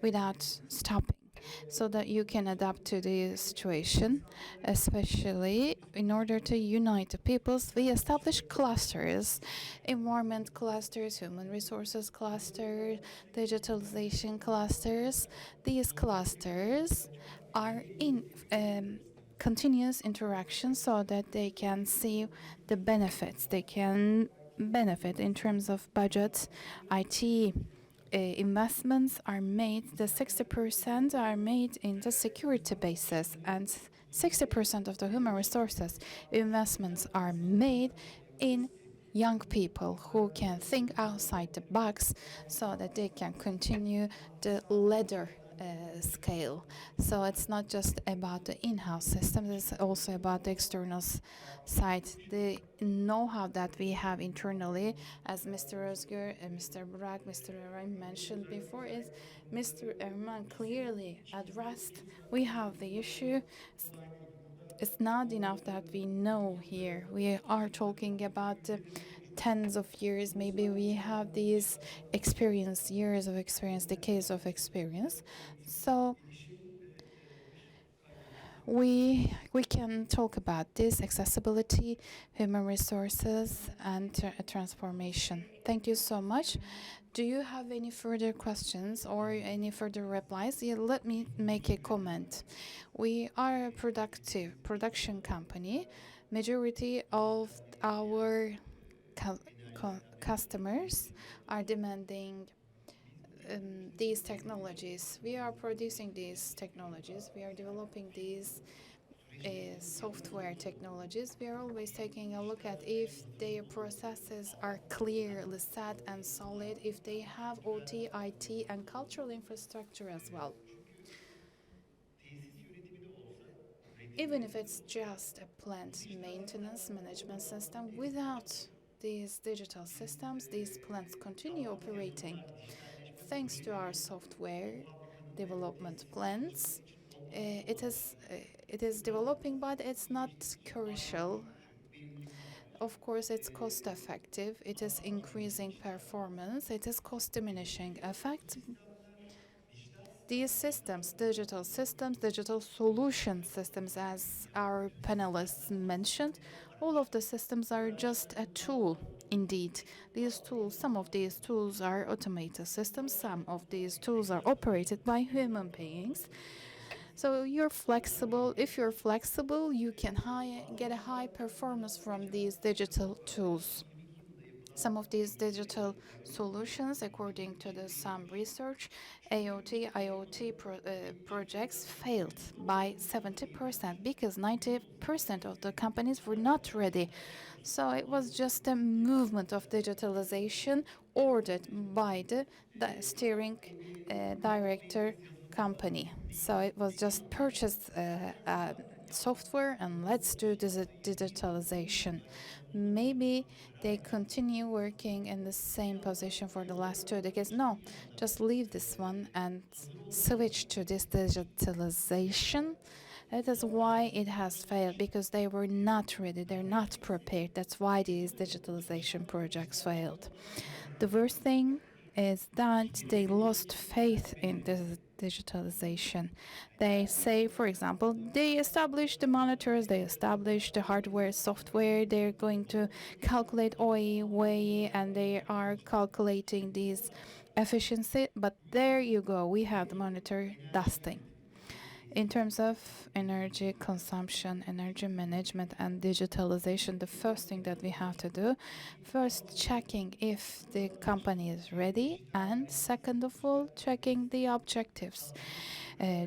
without stopping, so that you can adapt to the situation. Especially in order to unite the peoples, we establish clusters, environment clusters, human resources clusters, digitalization clusters. These clusters are in continuous interaction so that they can see the benefits. They can benefit in terms of budget. IT investments are made, the 60% are made in the security basis, and 60% of the human resources investments are made in young people who can think outside the box so that they can continue the ladder scale. So it's not just about the in-house system, it's also about the external side. The know-how that we have internally, as Mr. Özgür and Mr. Burak, Mr. Eray mentioned before, is Mr. Erman clearly addressed. We have the issue. It's not enough that we know here. We are talking about tens of years. Maybe we have these years of experience, decades of experience. So we can talk about this accessibility, human resources, and transformation. Thank you so much. Do you have any further questions or any further replies? Yeah, let me make a comment. We are a production company. Majority of our customers are demanding these technologies. We are producing these technologies. We are developing these software technologies. We are always taking a look at if their processes are clearly set and solid, if they have OT, IT, and cultural infrastructure as well. Even if it's just a plant maintenance management system, without these digital systems, these plants continue operating. Thanks to our software development plans, it is developing, but it's not crucial. Of course, it's cost effective. It is increasing performance. It is cost diminishing effect. These systems, digital solution systems, as our panelists mentioned, all of the systems are just a tool. Indeed, these tools, some of these tools are automated systems, some of these tools are operated by human beings. So you're flexible. If you're flexible, you can get a high performance from these digital tools. Some of these digital solutions, according to some research, AOT, IoT projects failed by 70% because 90% of the companies were not ready. So it was just a movement of digitalization ordered by the steering director company. So it was just purchased software and let's do this digitalization. Maybe they continue working in the same position for the last 2 decades. No, just leave this one and switch to this digitalization. That is why it has failed, because they were not ready, they're not prepared. That's why these digitalization projects failed. The worst thing is that they lost faith in this digitalization. They say, for example, they establish the monitors, they establish the hardware, software, they're going to calculate OE, WAE, and they are calculating these efficiency. But there you go, we have the monitor dusting. In terms of energy consumption, energy management, and digitalization, the first thing that we have to do, first checking if the company is ready, and second of all, checking the objectives.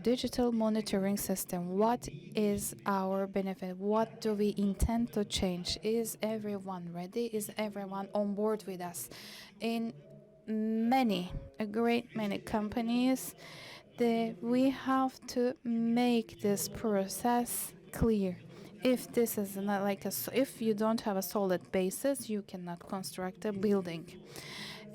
Digital monitoring system, what is our benefit? What do we intend to change? Is everyone ready? Is everyone on board with us? In a great many companies, we have to make this process clear. If this is not if you don't have a solid basis, you cannot construct a building.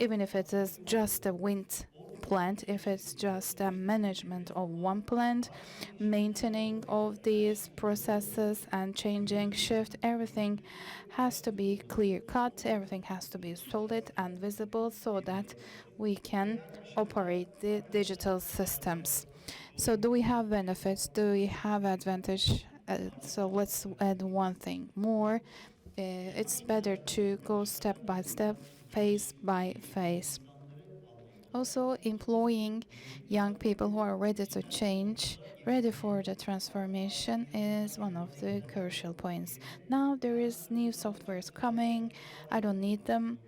Even if it is just a wind plant, if it's just a management of one plant, maintaining of these processes and changing shift, everything has to be clear cut, everything has to be solid and visible so that we can operate the digital systems. So do we have benefits? Do we have advantage? So let's add one thing more. It's better to go step by step, phase by phase. Also, employing young people who are ready to change, ready for the transformation, is one of the crucial points. Now there is new softwares coming. I don't need them.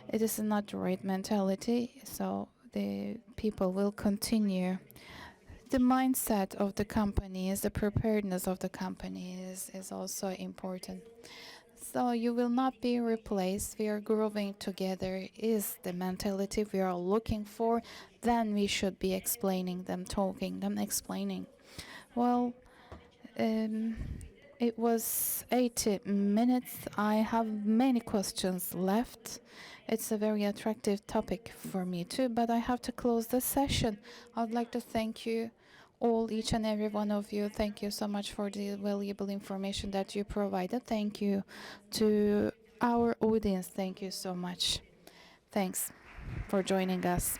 It is not the right mentality, so the people will continue. The mindset of the companies, the preparedness of the companies is also important. So you will not be replaced. We are growing together is the mentality we are looking for. Then we should be explaining them, talking them, explaining. Well, it was 80 minutes. I have many questions left. It's a very attractive topic for me too, but I have to close the session. I'd like to thank you all, each and every one of you. Thank you so much for the valuable information that you provided. Thank you to our audience. Thank you so much. Thanks for joining us.